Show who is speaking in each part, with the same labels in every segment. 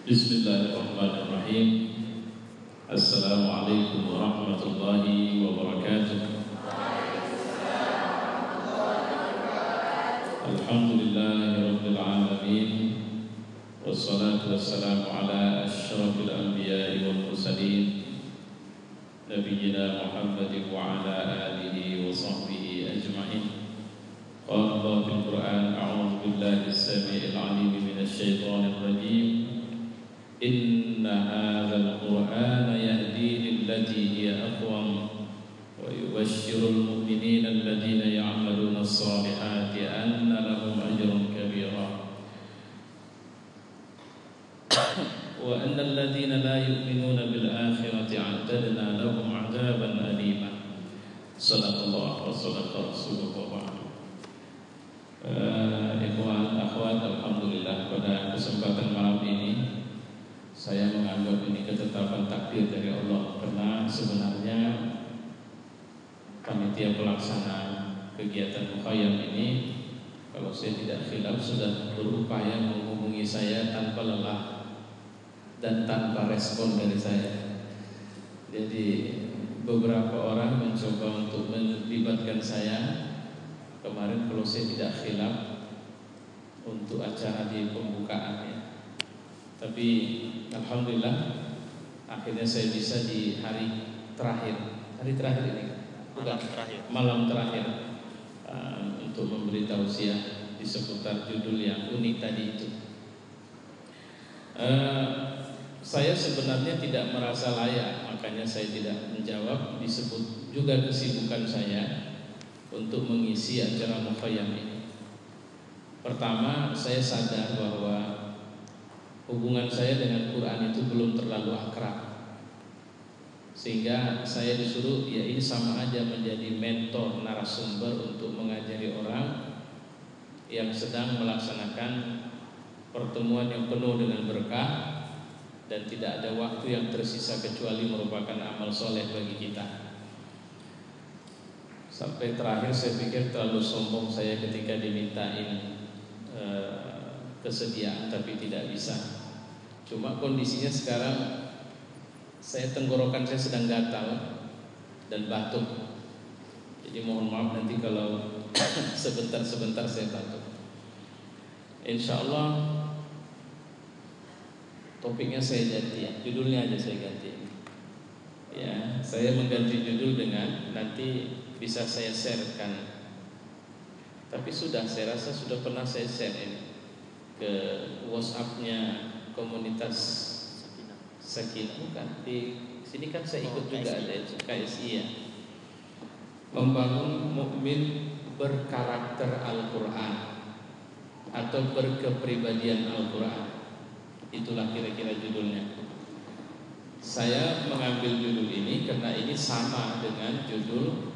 Speaker 1: Bismillahirrahmanirrahim. Assalamualaikum warahmatullahi wabarakatuh. Alhamdulillahirabbil alamin. Wassalatu wassalamu ala asyrafil anbiya'i wal mursalin nabiyyina Muhammadin wa ala alihi wa sahbihi ajma'in. Qala Allah fil Qur'an, a'udzu billahi as-sami'il 'alim minasy syaithanir rajim. Inna hadzal Qur'ana yahdi lillati hiya aqwam wa yubashshirul mu'minina alladziina ya'maluna as-salihati anna lahum ajran kabira wa anna alladziina la yu'minuna bil akhirati a'tadna lahum 'adzaban alima. Shadaqallahu wa shadaqa rasulullah. Ikhwan akhwat, alhamdulillah pada kesempatan malam ini saya menganggap ini ketetapan takdir dari Allah, karena sebenarnya panitia pelaksana kegiatan mukhayyam ini, kalau saya tidak khilaf, sudah berupaya menghubungi saya tanpa lelah dan tanpa respon dari saya. Jadi beberapa orang mencoba untuk melibatkan saya kemarin, kalau saya tidak khilaf, untuk acara di pembukaannya. Tapi alhamdulillah akhirnya saya bisa di hari terakhir ini kan? Malam terakhir untuk memberi tausiah di seputar judul yang unik tadi itu. Saya sebenarnya tidak merasa layak, makanya saya tidak menjawab. Disebut juga kesibukan saya untuk mengisi acara mukhayyam ini. Pertama, saya sadar bahwa hubungan saya dengan Quran itu belum terlalu akrab, sehingga saya disuruh, ya ini sama aja menjadi mentor narasumber untuk mengajari orang yang sedang melaksanakan pertemuan yang penuh dengan berkah dan tidak ada waktu yang tersisa kecuali merupakan amal soleh bagi kita. Sampai terakhir saya pikir terlalu sombong saya ketika dimintain kesediaan, tapi tidak bisa. Cuma kondisinya sekarang tenggorokan saya sedang gatal dan batuk. Jadi mohon maaf nanti kalau sebentar saya batuk. Insya Allah topiknya saya ganti ya, judulnya aja saya ganti. Ya, saya mengganti judul dengan nanti bisa saya sharekan. Tapi saya rasa sudah pernah saya share ini ke WhatsApp-nya komunitas Sakinah, bukan di sini kan saya ikut juga, ada KSI ya. Membangun mukmin berkarakter Al-Quran atau berkepribadian Al-Quran, itulah kira-kira judulnya. Saya mengambil judul ini karena ini sama dengan judul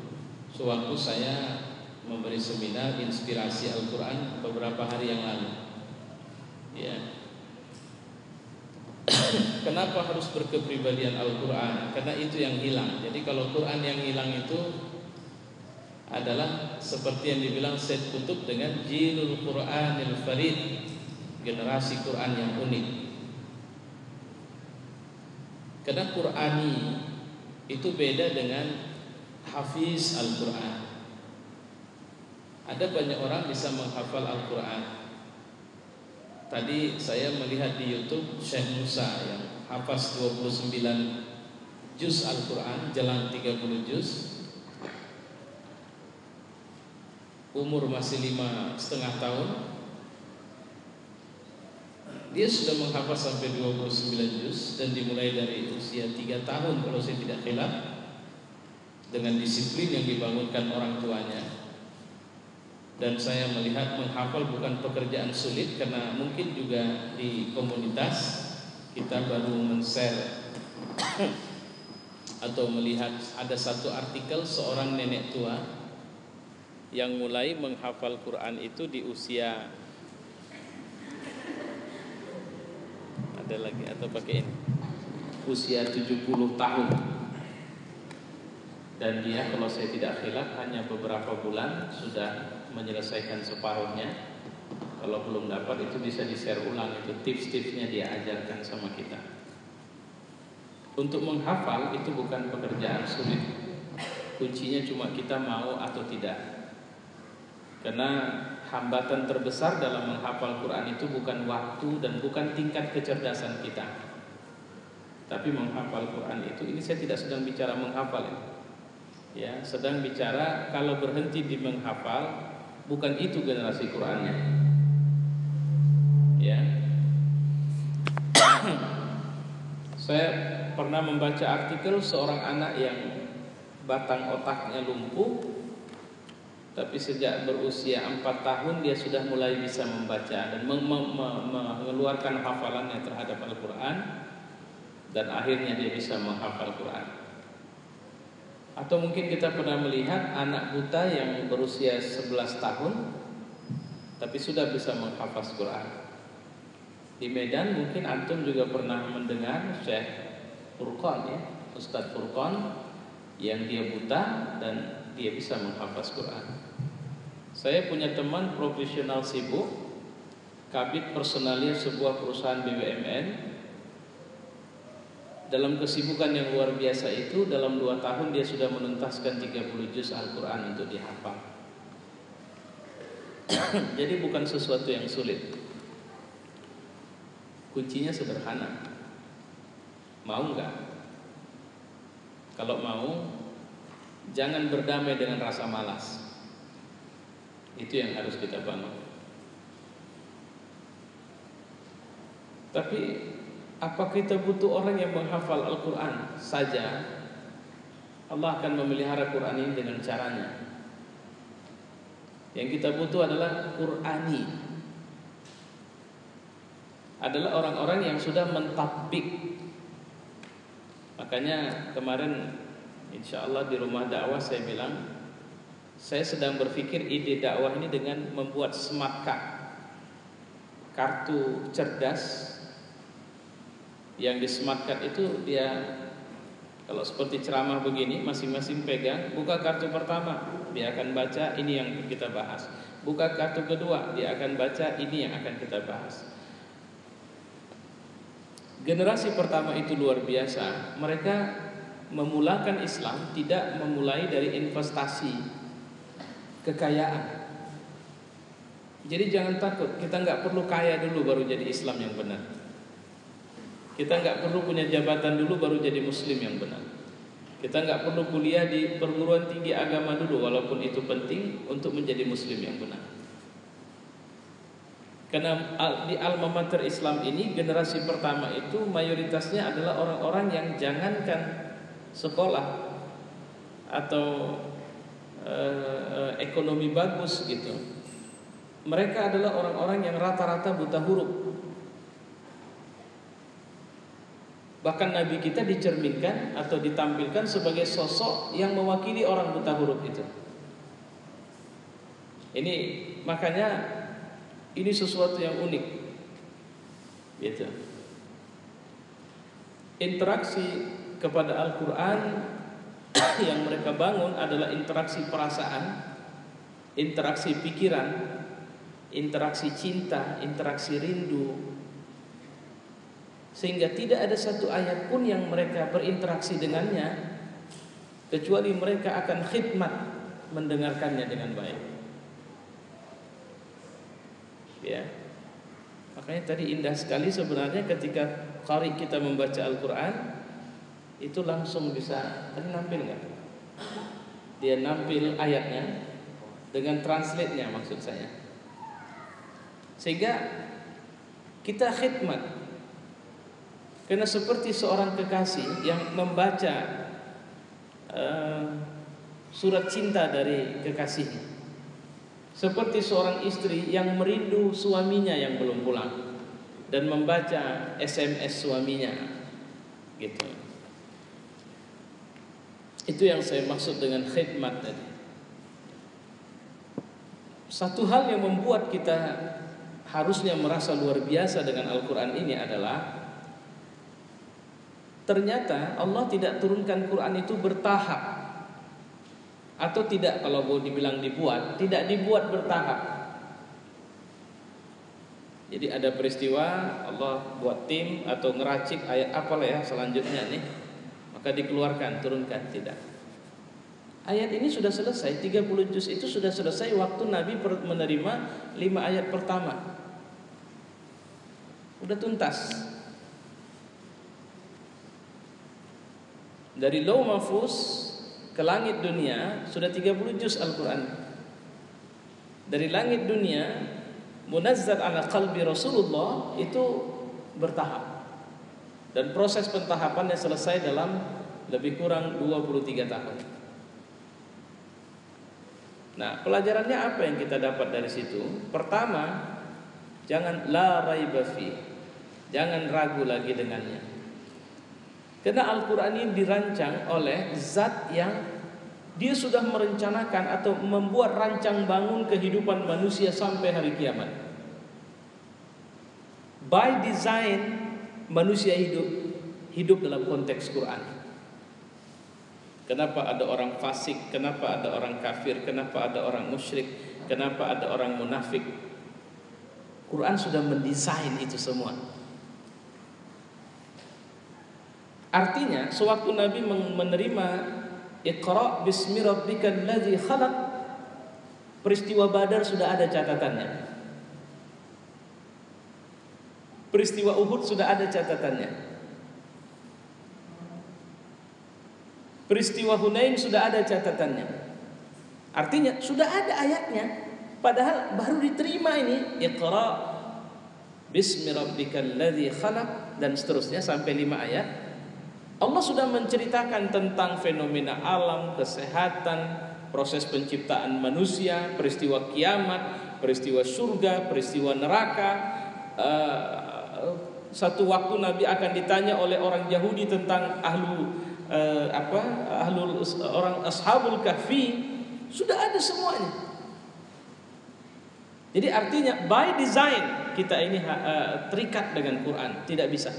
Speaker 1: sewaktu saya memberi seminar inspirasi Al-Quran beberapa hari yang lalu. Ya. Kenapa harus berkepribadian Al-Quran? Karena itu yang hilang. Jadi kalau Quran yang hilang itu adalah seperti yang dibilang Said Qutb dengan Jilul Quranil Farid, generasi Quran yang unik. Karena Qurani itu beda dengan Hafiz Al-Quran. Ada banyak orang bisa menghafal Al-Quran. Tadi saya melihat di YouTube Syekh Musa yang hafaz 29 juz Al-Quran, jalan 30 juz, umur masih 5,5 tahun. Dia sudah menghafaz sampai 29 juz dan dimulai dari usia 3 tahun kalau saya tidak khilaf, dengan disiplin yang dibangunkan orang tuanya. Dan saya melihat menghafal bukan pekerjaan sulit, karena mungkin juga di komunitas kita baru men-share atau melihat ada satu artikel seorang nenek tua yang mulai menghafal Quran itu di usia, ada lagi atau pakai ini, usia 70 tahun. Dan dia kalau saya tidak khilaf hanya beberapa bulan sudah menyelesaikan separuhnya. Kalau belum dapat itu bisa di-share ulang, itu tips-tipsnya dia ajarkan sama kita. Untuk menghafal itu bukan pekerjaan sulit. Kuncinya cuma kita mau atau tidak. Karena hambatan terbesar dalam menghafal Quran itu bukan waktu dan bukan tingkat kecerdasan kita. Tapi menghafal Quran itu, ini saya tidak sedang bicara menghafal ya, sedang bicara kalau berhenti di menghafal, bukan itu generasi Qurannya. Ya. Saya pernah membaca artikel seorang anak yang batang otaknya lumpuh, tapi sejak berusia 4 tahun dia sudah mulai bisa membaca dan mengeluarkan hafalannya terhadap Al-Quran, dan akhirnya dia bisa menghafal Quran. Atau mungkin kita pernah melihat anak buta yang berusia 11 tahun tapi sudah bisa menghafaz Quran. Di Medan mungkin antum juga pernah mendengar Syekh Furqan, ya, Ustadz Furqan, yang dia buta dan dia bisa menghafaz Quran. Saya punya teman profesional sibuk, kabid personalia sebuah perusahaan BUMN. Dalam kesibukan yang luar biasa itu, dalam 2 tahun dia sudah menuntaskan 30 juz Al-Quran untuk dihafal. Jadi bukan sesuatu yang sulit. Kuncinya sederhana. Mau enggak? Kalau mau, jangan berdamai dengan rasa malas. Itu yang harus kita bangun. Tapi apa kita butuh orang yang menghafal Al-Quran saja? Allah akan memelihara Quran ini dengan caranya. Yang kita butuh adalah Qurani, adalah orang-orang yang sudah mentatbik. Makanya kemarin insya Allah di rumah dakwah saya bilang, saya sedang berpikir ide dakwah ini dengan membuat smart card, kartu cerdas. Yang di smart card itu dia, kalau seperti ceramah begini, masing-masing pegang, buka kartu pertama, dia akan baca ini yang kita bahas. Buka kartu kedua, dia akan baca ini yang akan kita bahas. Generasi pertama itu luar biasa. Mereka memulakan Islam tidak memulai dari investasi kekayaan. Jadi jangan takut, kita nggak perlu kaya dulu baru jadi Islam yang benar. Kita nggak perlu punya jabatan dulu baru jadi Muslim yang benar. Kita nggak perlu kuliah di perguruan tinggi agama dulu, walaupun itu penting untuk menjadi Muslim yang benar. Karena di alma mater Islam ini, generasi pertama itu mayoritasnya adalah orang-orang yang jangankan sekolah atau ekonomi bagus gitu. Mereka adalah orang-orang yang rata-rata buta huruf. Bahkan Nabi kita dicerminkan atau ditampilkan sebagai sosok yang mewakili orang buta huruf itu. Ini makanya ini sesuatu yang unik, gitu. Interaksi kepada Al-Quran yang mereka bangun adalah interaksi perasaan, interaksi pikiran, interaksi cinta, interaksi rindu. Sehingga tidak ada satu ayat pun yang mereka berinteraksi dengannya kecuali mereka akan khidmat mendengarkannya dengan baik. Ya, makanya tadi indah sekali sebenarnya ketika qari kita membaca Al-Quran itu langsung bisa, tadi nampil nggak? Dia nampil ayatnya dengan translate-nya maksud saya, sehingga kita khidmat. Karena seperti seorang kekasih yang membaca surat cinta dari kekasihnya, seperti seorang istri yang merindu suaminya yang belum pulang dan membaca SMS suaminya, gitu. Itu yang saya maksud dengan khidmat tadi. Satu hal yang membuat kita harusnya merasa luar biasa dengan Al-Quran ini adalah ternyata Allah tidak turunkan Quran itu bertahap. Atau tidak, kalau mau dibilang dibuat, tidak dibuat bertahap. Jadi ada peristiwa Allah buat tim atau ngeracik ayat apalah ya selanjutnya nih, maka dikeluarkan, turunkan. Tidak. Ayat ini sudah selesai, 30 juz itu sudah selesai waktu Nabi menerima 5 ayat pertama. Udah tuntas. Dari Lauh Mahfuz ke langit dunia sudah 30 juz Al-Quran. Dari langit dunia munazzal ala qalbi Rasulullah itu bertahap. Dan proses pentahapannya selesai dalam lebih kurang 23 tahun. Nah, pelajarannya apa yang kita dapat dari situ? Pertama, jangan la raiba fi. Jangan ragu lagi dengannya. Karena Al-Quran ini dirancang oleh zat yang dia sudah merencanakan atau membuat rancang bangun kehidupan manusia sampai hari kiamat. By design manusia hidup dalam konteks Quran. Kenapa ada orang fasik, kenapa ada orang kafir, kenapa ada orang musyrik, kenapa ada orang munafik. Quran sudah mendesain itu semua. Artinya sewaktu Nabi menerima Iqra bismi rabbikal ladzi khalaq, peristiwa Badar sudah ada catatannya. Peristiwa Uhud sudah ada catatannya. Peristiwa Hunain sudah ada catatannya. Artinya sudah ada ayatnya. Padahal baru diterima ini Iqra bismi rabbikal ladzi khalaq dan seterusnya sampai 5 ayat. Allah sudah menceritakan tentang fenomena alam, kesehatan, proses penciptaan manusia, peristiwa kiamat, peristiwa surga, peristiwa neraka. Satu waktu Nabi akan ditanya oleh orang Yahudi tentang orang ashabul kahfi. Sudah ada semuanya. Jadi artinya by design kita ini terikat dengan Quran, tidak bisa.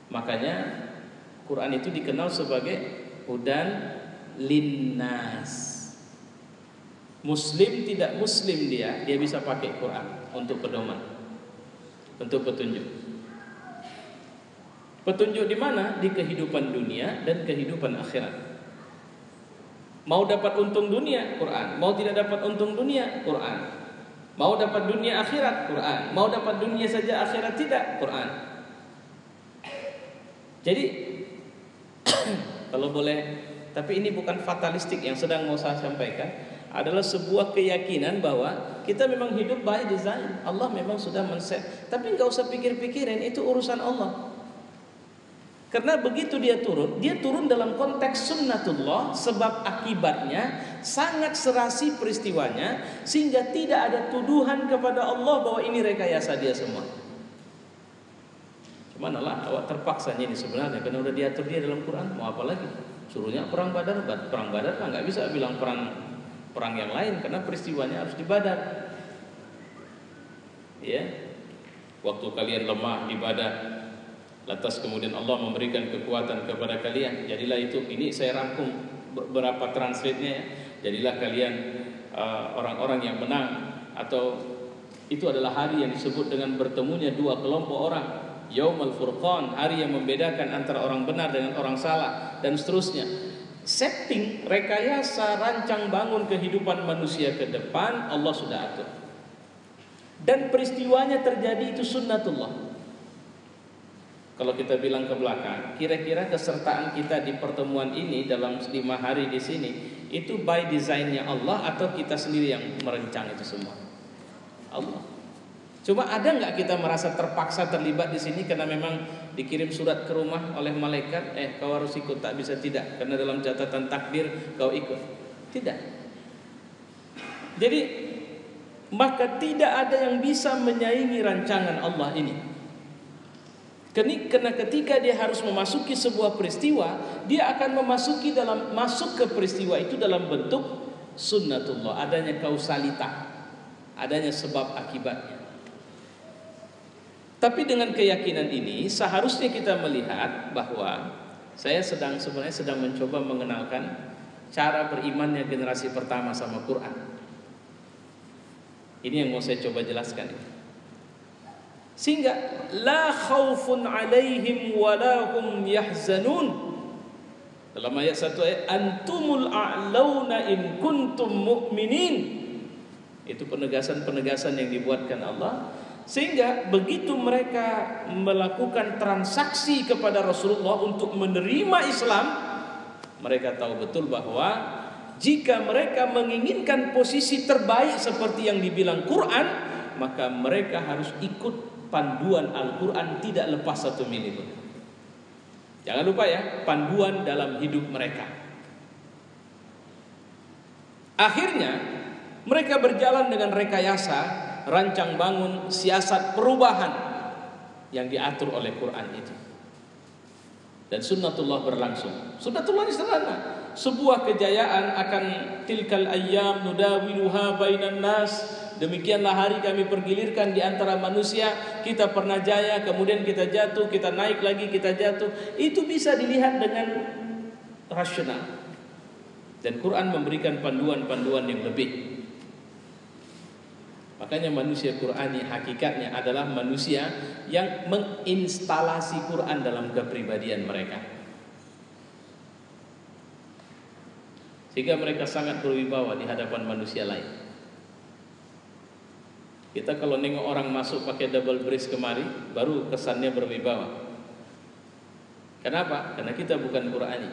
Speaker 1: Makanya Quran itu dikenal sebagai hudan linnas. Muslim tidak muslim dia bisa pakai Quran untuk pedoman, untuk petunjuk. Petunjuk di mana? Di kehidupan dunia dan kehidupan akhirat. Mau dapat untung dunia, Quran. Mau tidak dapat untung dunia, Quran. Mau dapat dunia akhirat, Quran. Mau dapat dunia saja akhirat tidak, Quran. Jadi kalau boleh, tapi ini bukan fatalistik yang sedang mau saya sampaikan, adalah sebuah keyakinan bahwa kita memang hidup by design. Allah memang sudah men-set. Tapi enggak usah pikir-pikirin, itu urusan Allah. Karena begitu dia turun dalam konteks sunnatullah, sebab akibatnya sangat serasi peristiwanya, sehingga tidak ada tuduhan kepada Allah bahwa ini rekayasa dia semua. Cuman awak terpaksa ini sebenarnya, karena udah diatur dia dalam Quran, mau apa lagi? Suruhnya perang Badar kan nggak bisa bilang perang yang lain, karena peristiwanya harus di Badar. Ya, waktu kalian lemah di Badar, lantas kemudian Allah memberikan kekuatan kepada kalian. Jadilah itu, ini saya rangkum beberapa translate-nya ya. Jadilah kalian orang-orang yang menang, atau itu adalah hari yang disebut dengan bertemunya dua kelompok orang. Yaumul Furqan, hari yang membedakan antara orang benar dengan orang salah, dan seterusnya. Setting, rekayasa, rancang bangun kehidupan manusia ke depan Allah sudah atur. Dan peristiwanya terjadi itu sunnatullah. Kalau kita bilang ke belakang, kira-kira kesertaan kita di pertemuan ini dalam 5 hari di sini itu by design-nya Allah atau kita sendiri yang merancang itu semua? Allah. Cuma ada nggak kita merasa terpaksa terlibat di sini karena memang dikirim surat ke rumah oleh malaikat, kau harus ikut, tak bisa tidak, karena dalam catatan takdir kau ikut? Tidak. Jadi maka tidak ada yang bisa menyaingi rancangan Allah ini. Karena ketika dia harus memasuki sebuah peristiwa, dia akan masuk ke peristiwa itu dalam bentuk sunnatullah, adanya kausalita, adanya sebab akibatnya. Tapi dengan keyakinan ini seharusnya kita melihat bahwa saya sebenarnya sedang mencoba mengenalkan cara berimannya generasi pertama sama Quran. Ini yang mau saya coba jelaskan. Sehingga la khaufun alaihim wa la hum yahzanun. Dalam ayat 1 ayat antumul a'launa in kuntum mu'minin. Itu penegasan-penegasan yang dibuatkan Allah, sehingga begitu mereka melakukan transaksi kepada Rasulullah untuk menerima Islam, mereka tahu betul bahwa jika mereka menginginkan posisi terbaik seperti yang dibilang Quran, maka mereka harus ikut panduan Al-Quran, tidak lepas satu mili pun. Jangan lupa ya, panduan dalam hidup mereka. Akhirnya mereka berjalan dengan rekayasa, rancang bangun, siasat perubahan yang diatur oleh Quran itu. Dan sunnatullah berlangsung. Sunnatullah ini sederhana. Sebuah kejayaan akan tilkal ayyam nudawiluha bainan nas. Demikianlah hari kami pergilirkan di antara manusia. Kita pernah jaya, kemudian kita jatuh, kita naik lagi, kita jatuh. Itu bisa dilihat dengan rasional. Dan Quran memberikan panduan-panduan yang lebih. Makanya manusia Qurani hakikatnya adalah manusia yang menginstalasi Quran dalam kepribadian mereka, sehingga mereka sangat berwibawa di hadapan manusia lain. Kita kalau nengok orang masuk pakai double brace kemari, baru kesannya berwibawa. Kenapa? Karena kita bukan Qurani.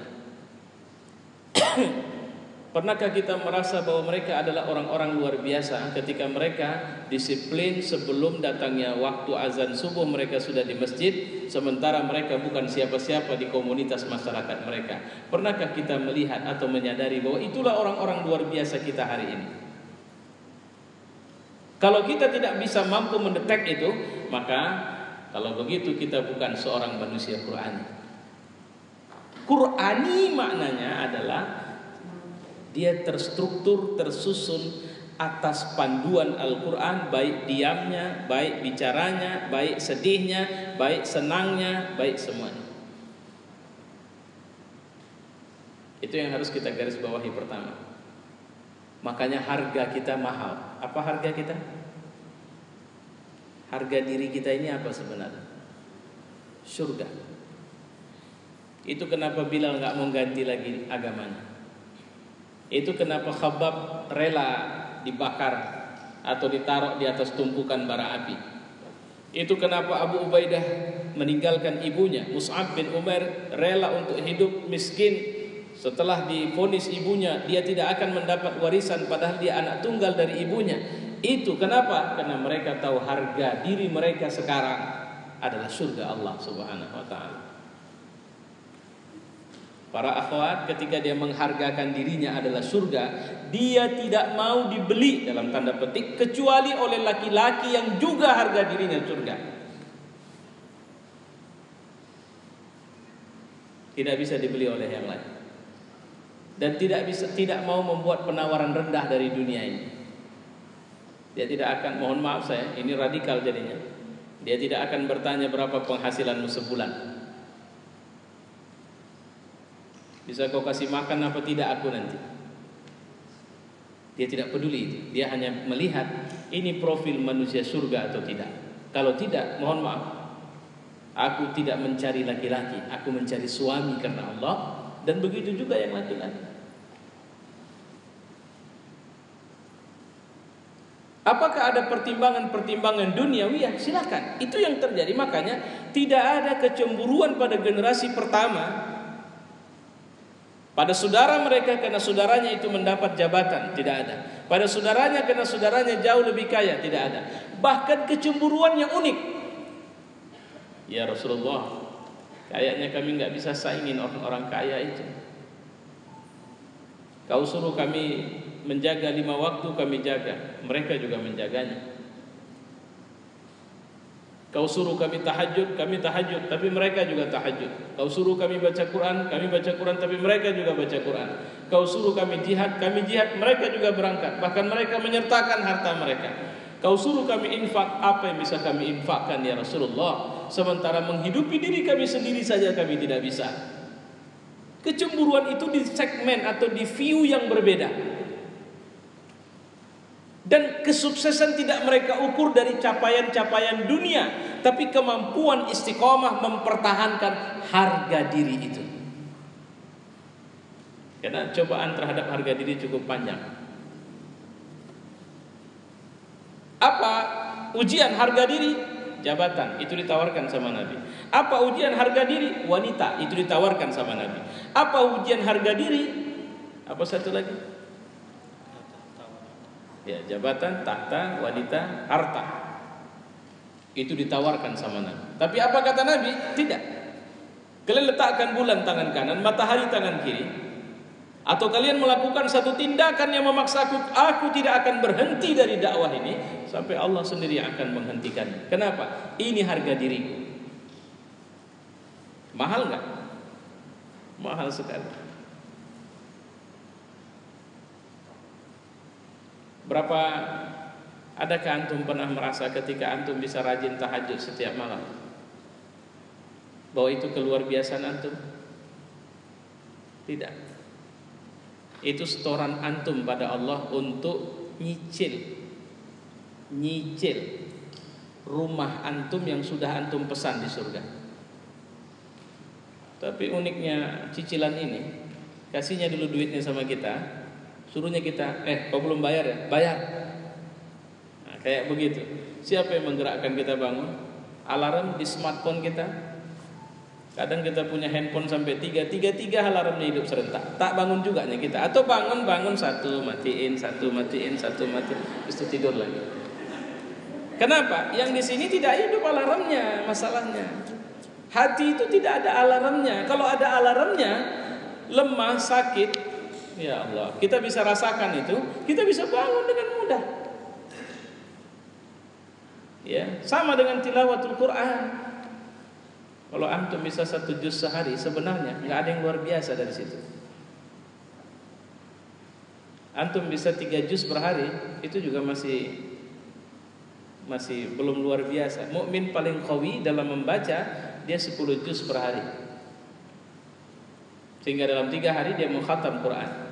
Speaker 1: Pernahkah kita merasa bahwa mereka adalah orang-orang luar biasa ketika mereka disiplin sebelum datangnya waktu azan subuh, mereka sudah di masjid, sementara mereka bukan siapa-siapa di komunitas masyarakat mereka? Pernahkah kita melihat atau menyadari bahwa itulah orang-orang luar biasa kita hari ini? Kalau kita tidak bisa mampu mendetek itu, maka kalau begitu kita bukan seorang manusia Qurani. Qurani maknanya adalah dia terstruktur, tersusun atas panduan Al-Quran, baik diamnya, baik bicaranya, baik sedihnya, baik senangnya, baik semuanya. Itu yang harus kita garis bawahi pertama. Makanya harga kita mahal. Apa harga kita? Harga diri kita ini apa sebenarnya? Surga. Itu kenapa Bilal gak mau ganti lagi agamanya. Itu kenapa Khabbab rela dibakar atau ditaruh di atas tumpukan bara api. Itu kenapa Abu Ubaidah meninggalkan ibunya. Mus'ab bin Umair rela untuk hidup miskin. Setelah divonis ibunya, dia tidak akan mendapat warisan padahal dia anak tunggal dari ibunya. Itu kenapa? Karena mereka tahu harga diri mereka sekarang adalah surga Allah Subhanahu wa ta'ala. Para akhwat ketika dia menghargakan dirinya adalah surga, dia tidak mau dibeli dalam tanda petik kecuali oleh laki-laki yang juga harga dirinya surga. Tidak bisa dibeli oleh yang lain. Dan tidak mau membuat penawaran rendah dari dunia ini. Dia tidak akan, mohon maaf saya, ini radikal jadinya. Dia tidak akan bertanya berapa penghasilanmu sebulan. Bisa kau kasih makan apa tidak aku nanti? Dia tidak peduli itu. Dia hanya melihat ini profil manusia surga atau tidak. Kalau tidak, mohon maaf, aku tidak mencari laki-laki, aku mencari suami karena Allah. Dan begitu juga yang laki-laki. Apakah ada pertimbangan-pertimbangan duniawi? Silakan. Itu yang terjadi. Makanya tidak ada kecemburuan pada generasi pertama pada saudara mereka karena saudaranya itu mendapat jabatan, tidak ada. Pada saudaranya karena saudaranya jauh lebih kaya, tidak ada. Bahkan kecemburuan yang unik. Ya Rasulullah, kayaknya kami nggak bisa saingin orang-orang kaya itu. Kau suruh kami menjaga 5 waktu, kami jaga. Mereka juga menjaganya. Kau suruh kami tahajud, tapi mereka juga tahajud. Kau suruh kami baca Quran, kami baca Quran, tapi mereka juga baca Quran. Kau suruh kami jihad, mereka juga berangkat. Bahkan mereka menyertakan harta mereka. Kau suruh kami infak, apa yang bisa kami infakkan ya Rasulullah? Sementara menghidupi diri kami sendiri saja kami tidak bisa. Kecemburuan itu di segmen atau di view yang berbeda. Dan kesuksesan tidak mereka ukur dari capaian-capaian dunia, tapi kemampuan istiqomah mempertahankan harga diri itu. Karena cobaan terhadap harga diri cukup panjang. Apa ujian harga diri? Jabatan, itu ditawarkan sama Nabi. Apa ujian harga diri? Wanita, itu ditawarkan sama Nabi. Apa ujian harga diri? Apa satu lagi? Ya, jabatan, tahta, wanita, harta. Itu ditawarkan sama Nabi. Tapi apa kata Nabi? Tidak. Kalian letakkan bulan tangan kanan, matahari tangan kiri, atau kalian melakukan satu tindakan yang memaksa aku tidak akan berhenti dari dakwah ini sampai Allah sendiri akan menghentikannya. Kenapa? Ini harga diriku. Mahal nggak? Mahal sekali. Berapa, adakah antum pernah merasa ketika antum bisa rajin tahajud setiap malam, bahwa itu keluar biasaan antum? Tidak. Itu setoran antum pada Allah untuk nyicil rumah antum yang sudah antum pesan di surga. Tapi uniknya cicilan ini, kasihnya dulu duitnya sama kita, suruhnya kita, kau belum bayar ya? Bayar. Nah, kayak begitu. Siapa yang menggerakkan kita bangun? Alarm di smartphone kita. Kadang kita punya handphone sampai tiga alarmnya hidup serentak. Tak bangun juga nih kita. Atau bangun satu matiin, terus tidur lagi. Kenapa? Yang di sini tidak hidup alarmnya, masalahnya. Hati itu tidak ada alarmnya. Kalau ada alarmnya, lemah, sakit, ya Allah, kita bisa rasakan itu, kita bisa bangun dengan mudah. Ya, sama dengan tilawatul Quran. Kalau antum bisa 1 juz sehari, sebenarnya nggak ada yang luar biasa dari situ. Antum bisa 3 juz per hari, itu juga masih belum luar biasa. Mukmin paling qawi dalam membaca, dia 10 juz per hari. Sehingga dalam 3 hari dia mau khatam Quran.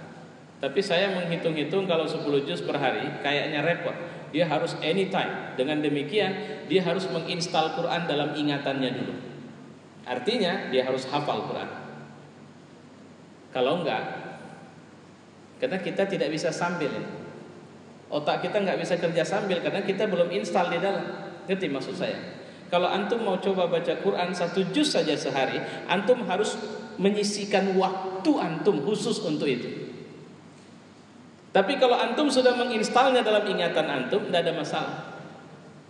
Speaker 1: Tapi saya menghitung-hitung kalau 10 juz per hari kayaknya repot. Dia harus anytime. Dengan demikian dia harus menginstal Quran dalam ingatannya dulu. Artinya dia harus hafal Quran. Kalau enggak, karena kita tidak bisa sambil ya. Otak kita enggak bisa kerja sambil karena kita belum install di dalam. Ngerti maksud saya? Kalau antum mau coba baca Quran 1 juz saja sehari, antum harus menyisihkan waktu antum khusus untuk itu. Tapi kalau antum sudah menginstalnya dalam ingatan antum, tidak ada masalah.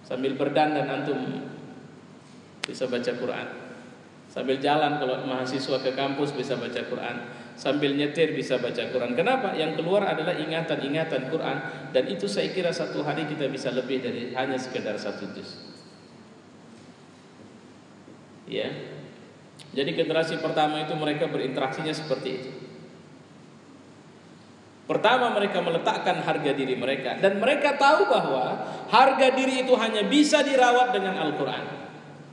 Speaker 1: Sambil berdandan antum bisa baca Quran. Sambil jalan kalau mahasiswa ke kampus bisa baca Quran. Sambil nyetir bisa baca Quran. Kenapa? Yang keluar adalah ingatan-ingatan Quran. Dan itu saya kira 1 hari kita bisa lebih dari hanya sekedar 1 juz. Ya. Jadi generasi pertama itu mereka berinteraksinya seperti itu. Pertama mereka meletakkan harga diri mereka. Dan mereka tahu bahwa harga diri itu hanya bisa dirawat dengan Al-Quran,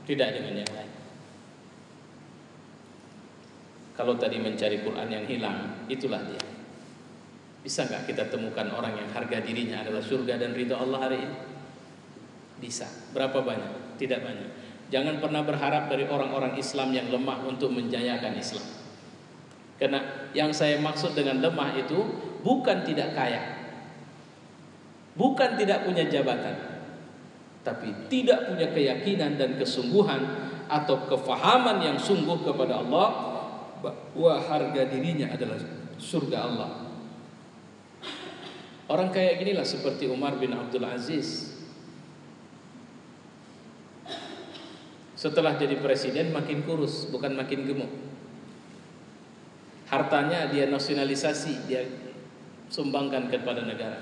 Speaker 1: tidak dengan yang lain. Kalau tadi mencari Quran yang hilang, itulah dia. Bisa gak kita temukan orang yang harga dirinya adalah surga dan ridha Allah hari ini? Bisa. Berapa banyak? Tidak banyak. Jangan pernah berharap dari orang-orang Islam yang lemah untuk menjayakan Islam. Karena yang saya maksud dengan lemah itu bukan tidak kaya, bukan tidak punya jabatan, tapi tidak punya keyakinan dan kesungguhan atau kefahaman yang sungguh kepada Allah bahwa harga dirinya adalah surga Allah. Orang kayak ginilah seperti Umar bin Abdul Aziz. Setelah jadi presiden makin kurus, bukan makin gemuk. Hartanya dia nasionalisasi, dia sumbangkan kepada negara.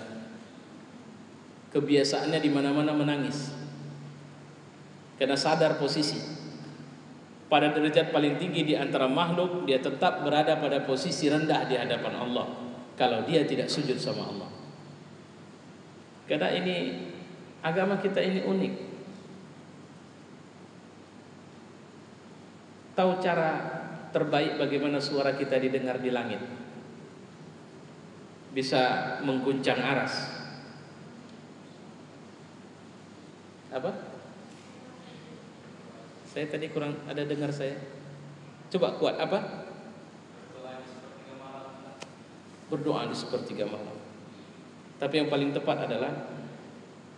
Speaker 1: Kebiasaannya di mana-mana menangis. Karena sadar posisi. Pada derajat paling tinggi di antara makhluk, dia tetap berada pada posisi rendah di hadapan Allah kalau dia tidak sujud sama Allah. Karena ini agama kita ini unik. Tahu cara terbaik bagaimana suara kita didengar di langit, bisa mengguncang aras. Saya tadi kurang ada dengar saya. Coba kuat apa? Berdoa di sepertiga malam. Tapi yang paling tepat adalah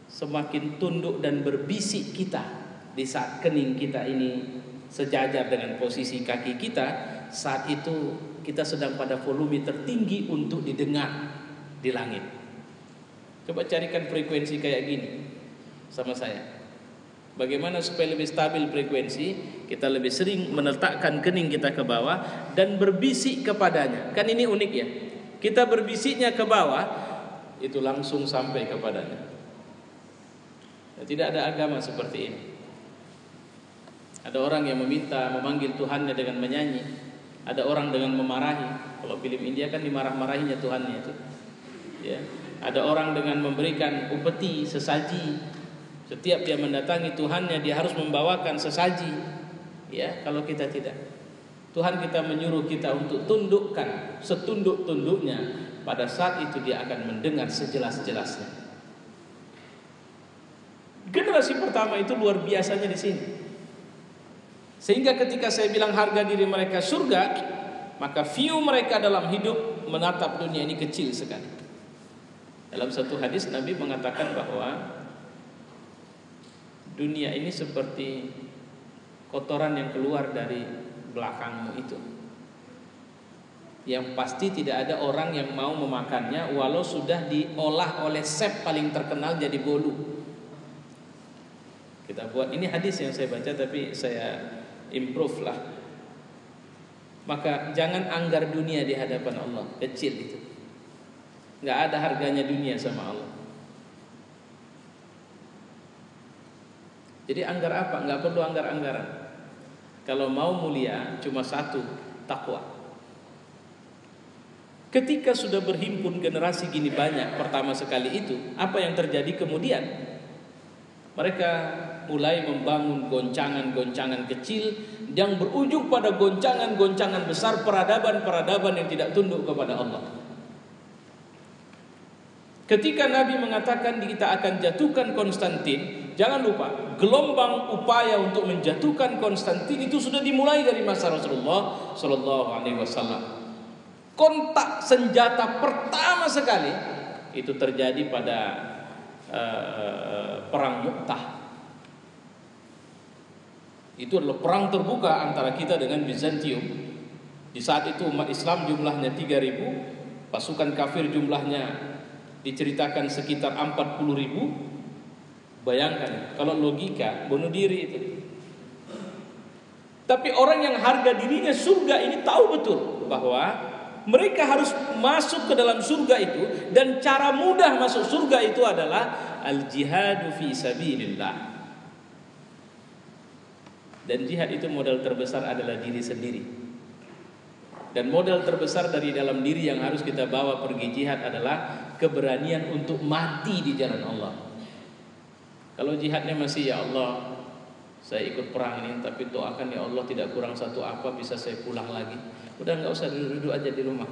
Speaker 1: semakin tunduk dan berbisik kita di saat kening kita ini sejajar dengan posisi kaki kita, saat itu kita sedang pada volume tertinggi untuk didengar di langit. Coba carikan frekuensi kayak gini sama saya. Bagaimana supaya lebih stabil frekuensi? Kita lebih sering meletakkan kening kita ke bawah dan berbisik kepadanya. Kan ini unik ya. Kita berbisiknya ke bawah, itu langsung sampai kepadanya. Tidak ada agama seperti ini. Ada orang yang memanggil Tuhannya dengan menyanyi. Ada orang dengan memarahi. Kalau film India kan dimarah-marahinya Tuhannya itu. Ya. Ada orang dengan memberikan upeti, sesaji. Setiap dia mendatangi Tuhannya, dia harus membawakan sesaji. Ya, kalau kita tidak. Tuhan kita menyuruh kita untuk tundukkan setunduk-tunduknya. Pada saat itu dia akan mendengar sejelas-jelasnya. Generasi pertama itu luar biasanya di sini. Sehingga ketika saya bilang harga diri mereka surga, maka view mereka dalam hidup menatap dunia ini kecil sekali. Dalam satu hadis Nabi mengatakan bahwa dunia ini seperti kotoran yang keluar dari belakangmu itu. Yang pasti tidak ada orang yang mau memakannya walau sudah diolah oleh chef paling terkenal jadi bolu. Kita buat, ini hadis yang saya baca tapi saya improve lah. Maka jangan anggar dunia di hadapan Allah, kecil itu. Nggak ada harganya dunia sama Allah. Jadi anggar apa? Nggak perlu anggar-anggaran. Kalau mau mulia cuma satu, takwa. Ketika sudah berhimpun generasi gini banyak pertama sekali itu, apa yang terjadi kemudian? Mereka mulai membangun goncangan-goncangan kecil yang berujung pada goncangan-goncangan besar, peradaban-peradaban yang tidak tunduk kepada Allah. Ketika Nabi mengatakan kita akan jatuhkan Konstantin, jangan lupa gelombang upaya untuk menjatuhkan Konstantin itu sudah dimulai dari masa Rasulullah Shallallahu Alaihi Wasallam. Kontak senjata pertama sekali itu terjadi pada perang Mu'tah. Itu adalah perang terbuka antara kita dengan Bizantium. Di saat itu umat Islam jumlahnya 3.000, pasukan kafir jumlahnya diceritakan sekitar 40.000. Bayangkan kalau logika bunuh diri itu. Tapi orang yang harga dirinya surga ini tahu betul bahwa mereka harus masuk ke dalam surga itu, dan cara mudah masuk surga itu adalah al-jihadu fi sabilillah. Dan jihad itu modal terbesar adalah diri sendiri. Dan modal terbesar dari dalam diri yang harus kita bawa pergi jihad adalah keberanian untuk mati di jalan Allah. Kalau jihadnya masih ya Allah, saya ikut perang ini tapi doakan ya Allah tidak kurang satu apa bisa saya pulang lagi. Udah nggak usah duduk-duduk aja di rumah.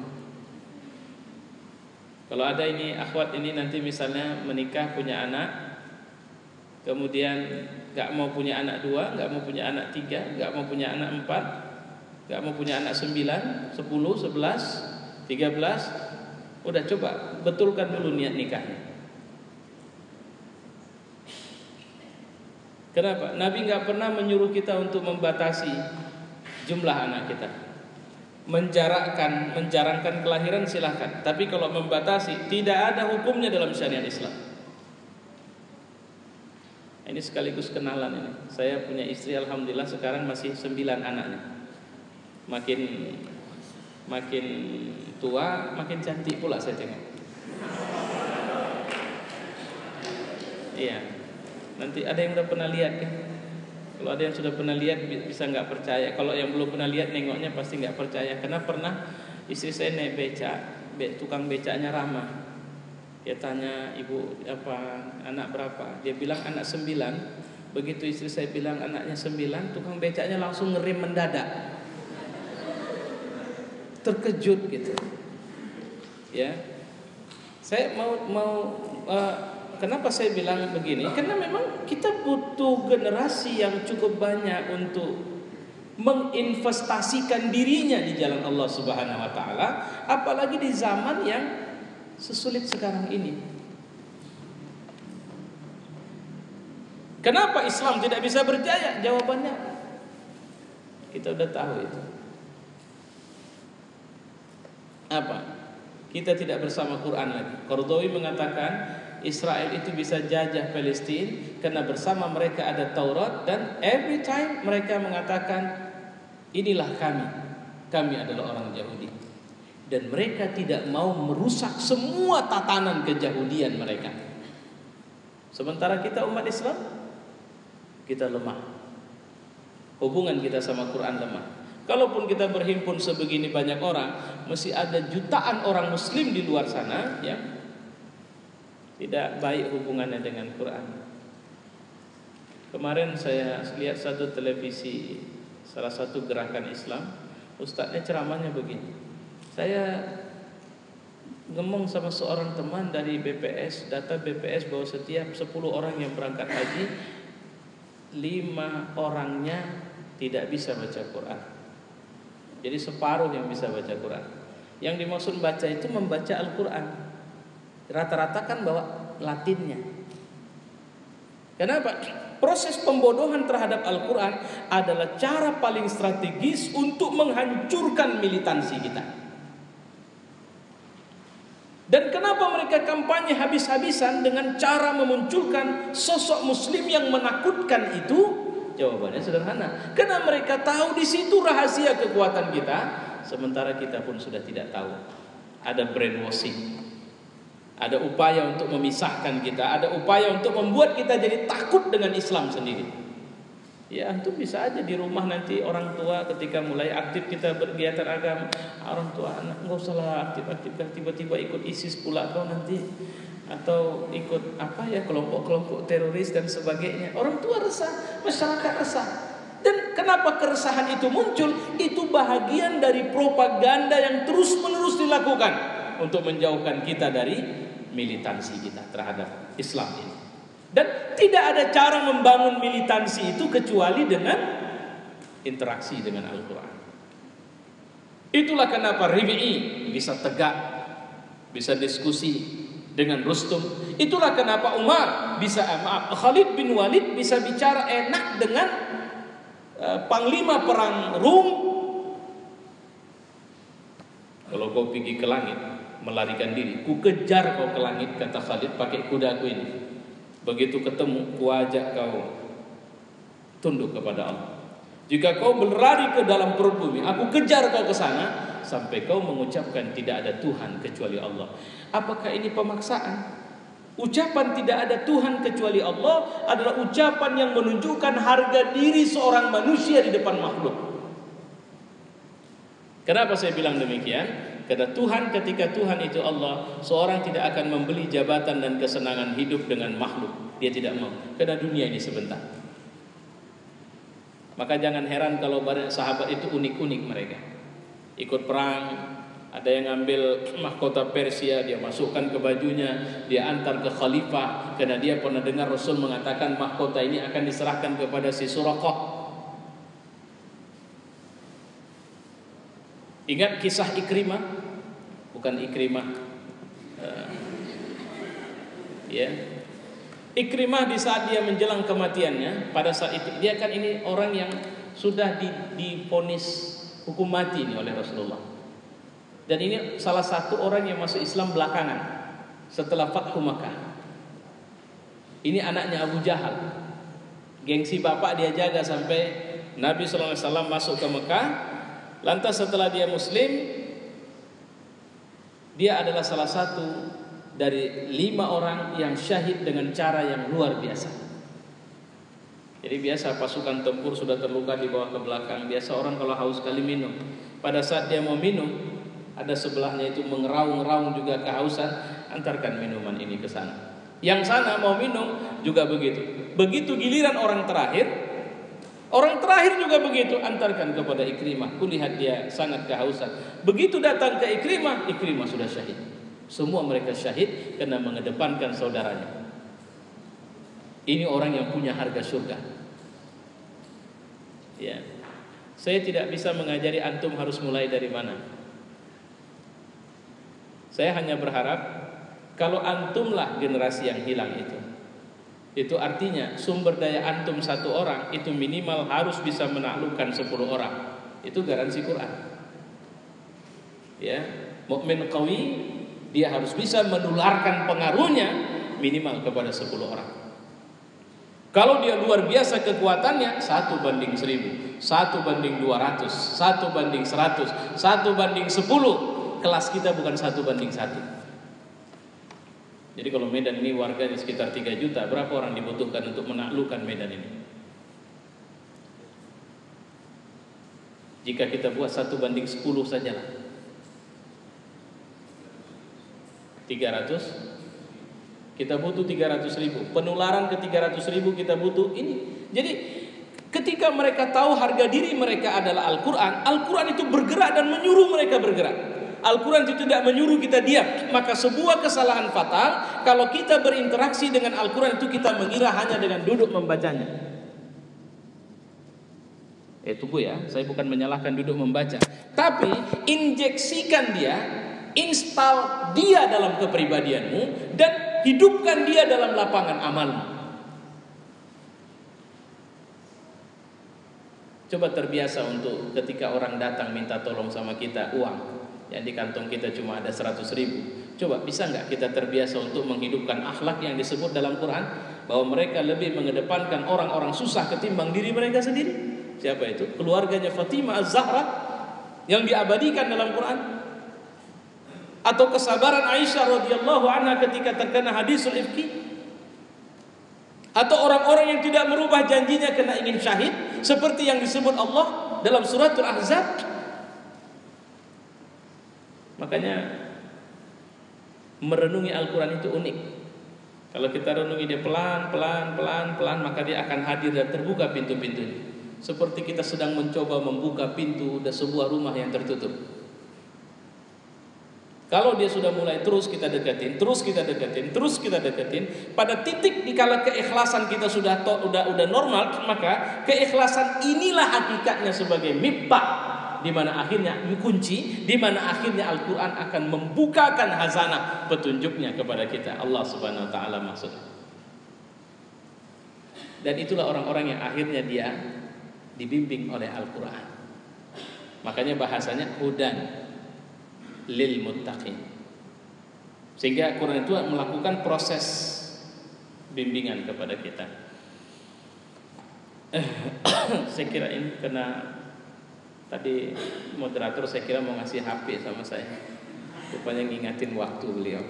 Speaker 1: Kalau ada ini akhwat ini nanti misalnya menikah punya anak, kemudian nggak mau punya anak 2, nggak mau punya anak 3, nggak mau punya anak 4, nggak mau punya anak 9, 10, 11, 13, udah coba betulkan dulu niat nikahnya. Kenapa? Nabi nggak pernah menyuruh kita untuk membatasi jumlah anak kita. Menjarangkan kelahiran silahkan. Tapi kalau membatasi, tidak ada hukumnya dalam syariat Islam. Ini sekaligus kenalan ini. Saya punya istri alhamdulillah sekarang masih 9 anaknya. Makin tua, makin cantik pula saya tengok. Iya. Nanti ada yang udah pernah lihat kan? Kalau ada yang sudah pernah lihat bisa nggak percaya. Kalau yang belum pernah lihat nengoknya pasti nggak percaya. Karena pernah istri saya naik tukang becaknya ramah. Dia tanya, ibu apa anak berapa? Dia bilang anak 9. Begitu istri saya bilang anaknya 9, tukang becaknya langsung ngerem mendadak. Terkejut gitu. Ya, saya mau kenapa saya bilang begini? Karena memang kita butuh generasi yang cukup banyak untuk menginvestasikan dirinya di jalan Allah Subhanahu wa taala, apalagi di zaman yang sesulit sekarang ini. Kenapa Islam tidak bisa berjaya? Jawabannya kita udah tahu itu. Apa? Kita tidak bersama Quran lagi. Qardawi mengatakan Israel itu bisa jajah Palestina karena bersama mereka ada Taurat, dan every time mereka mengatakan inilah kami adalah orang Yahudi, dan mereka tidak mau merusak semua tatanan keyahudian mereka. Sementara kita umat Islam, kita lemah, hubungan kita sama Quran lemah. Kalaupun kita berhimpun sebegini banyak orang, masih ada jutaan orang Muslim di luar sana yang tidak baik hubungannya dengan Quran. Kemarin saya lihat satu televisi, salah satu gerakan Islam, ustadznya ceramahnya begini. Saya ngomong sama seorang teman dari BPS, data BPS bahwa setiap 10 orang yang berangkat haji, 5 orangnya tidak bisa baca Quran. Jadi separuh yang bisa baca Quran. Yang dimaksud baca itu membaca Al-Quran. Rata-rata kan bawa Latinnya. Kenapa? Proses pembodohan terhadap Al-Quran adalah cara paling strategis untuk menghancurkan militansi kita. Dan kenapa mereka kampanye habis-habisan dengan cara memunculkan sosok Muslim yang menakutkan itu? Jawabannya sederhana. Karena mereka tahu di situ rahasia kekuatan kita, sementara kita pun sudah tidak tahu. Ada brainwashing, ada upaya untuk memisahkan kita, ada upaya untuk membuat kita jadi takut dengan Islam sendiri. Ya, antum bisa aja di rumah nanti orang tua ketika mulai aktif kita berkegiatan agama, orang tua anak nggak usah lah aktif-aktif, tiba-tiba ikut ISIS pula kau nanti, atau ikut kelompok-kelompok teroris dan sebagainya. Orang tua resah, masyarakat resah. Dan kenapa keresahan itu muncul? Itu bahagian dari propaganda yang terus-menerus dilakukan untuk menjauhkan kita dari militansi kita terhadap Islam ini. Dan tidak ada cara membangun militansi itu kecuali dengan interaksi dengan Al-Quran. Itulah kenapa Ribi'i bisa tegak, bisa diskusi dengan Rustum. Itulah kenapa Khalid bin Walid bisa bicara enak dengan panglima perang Rum. Kalau kau pergi ke langit, melarikan diri, ku kejar kau ke langit, kata Khalid, pakai kudaku ini. Begitu ketemu, ku ajak kau tunduk kepada Allah. Jika kau berlari ke dalam perut bumi, aku kejar kau ke sana sampai kau mengucapkan tidak ada Tuhan kecuali Allah. Apakah ini pemaksaan? Ucapan tidak ada Tuhan kecuali Allah adalah ucapan yang menunjukkan harga diri seorang manusia di depan makhluk. Kenapa saya bilang demikian? Karena Tuhan, ketika Tuhan itu Allah, seorang tidak akan membeli jabatan dan kesenangan hidup dengan makhluk. Dia tidak mau. Karena dunia ini sebentar. Maka jangan heran kalau sahabat itu unik-unik mereka. Ikut perang, ada yang ngambil mahkota Persia, dia masukkan ke bajunya, dia antar ke khalifah. Karena dia pernah dengar Rasul mengatakan mahkota ini akan diserahkan kepada si Suraqah. Ingat kisah Ikrimah? Bukan Ikrimah, Ikrimah di saat dia menjelang kematiannya, pada saat itu dia kan ini orang yang sudah divonis hukum mati ini oleh Rasulullah. Dan ini salah satu orang yang masuk Islam belakangan setelah Fathu Makkah. Ini anaknya Abu Jahal. Gengsi bapak dia jaga sampai Nabi SAW masuk ke Mekah. Lantas setelah dia Muslim, dia adalah salah satu dari 5 orang yang syahid dengan cara yang luar biasa. Jadi biasa pasukan tempur sudah terluka dibawa ke belakang. Biasa orang kalau haus sekali minum. Pada saat dia mau minum, ada sebelahnya itu mengeraung-raung juga kehausan, antarkan minuman ini ke sana. Yang sana mau minum juga begitu. Begitu giliran orang terakhir juga begitu, antarkan kepada Ikrimah. Kulihat dia sangat kehausan. Begitu datang ke Ikrimah sudah syahid. Semua mereka syahid karena mengedepankan saudaranya. Ini orang yang punya harga surga. Ya. Saya tidak bisa mengajari antum harus mulai dari mana. Saya hanya berharap kalau antumlah generasi yang hilang itu artinya sumber daya antum satu orang itu minimal harus bisa menaklukkan 10 orang. Itu garansi Quran. Ya, mukmin qawi dia harus bisa menularkan pengaruhnya minimal kepada 10 orang. Kalau dia luar biasa kekuatannya 1:1000, 1:200, 1:100, 1:10. Kelas kita bukan 1:1. Jadi kalau Medan ini warga di sekitar 3 juta, berapa orang dibutuhkan untuk menaklukkan Medan ini? Jika kita buat 1:10 saja lah, 300. Kita butuh 300.000. Penularan ke 300.000 kita butuh ini. Jadi ketika mereka tahu harga diri mereka adalah Al-Quran, Al-Quran itu bergerak dan menyuruh mereka bergerak. Al-Quran itu tidak menyuruh kita diam. Maka sebuah kesalahan fatal kalau kita berinteraksi dengan Al-Quran itu kita mengira hanya dengan duduk membacanya. Tunggu ya, saya bukan menyalahkan duduk membaca, tapi injeksikan dia, install dia dalam kepribadianmu dan hidupkan dia dalam lapangan amalmu. Coba terbiasa untuk ketika orang datang minta tolong sama kita uang, yang di kantong kita cuma ada 100.000. Coba bisa nggak kita terbiasa untuk menghidupkan akhlak yang disebut dalam Quran, bahwa mereka lebih mengedepankan orang-orang susah ketimbang diri mereka sendiri. Siapa itu? Keluarganya Fatimah Az-Zahra yang diabadikan dalam Quran. Atau kesabaran Aisyah radhiyallahu anha ketika terkena hadisul ifki. Atau orang-orang yang tidak merubah janjinya karena ingin syahid, seperti yang disebut Allah dalam suratul Ahzab. Makanya merenungi Al-Quran itu unik. Kalau kita renungi dia pelan, maka dia akan hadir dan terbuka pintu-pintunya. Seperti kita sedang mencoba membuka pintu dari sebuah rumah yang tertutup. Kalau dia sudah mulai terus kita deketin, pada titik dikala keikhlasan kita sudah normal, maka keikhlasan inilah hakikatnya sebagai miftah, di mana akhirnya kunci, di mana akhirnya Al-Quran akan membukakan hazanah petunjuknya kepada kita. Allah Subhanahu Wa Taala maksudnya. Dan itulah orang-orang yang akhirnya dia dibimbing oleh Al-Quran. Makanya bahasanya hudan lil muttaqin. Sehingga Quran itu melakukan proses bimbingan kepada kita. Saya kira ini karena tadi moderator saya kira mau ngasih HP sama saya. Rupanya ngingatin waktu beliau.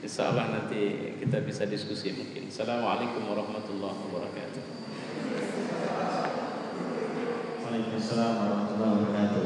Speaker 1: Insyaallah nanti kita bisa diskusi mungkin. Assalamualaikum warahmatullahi wabarakatuh.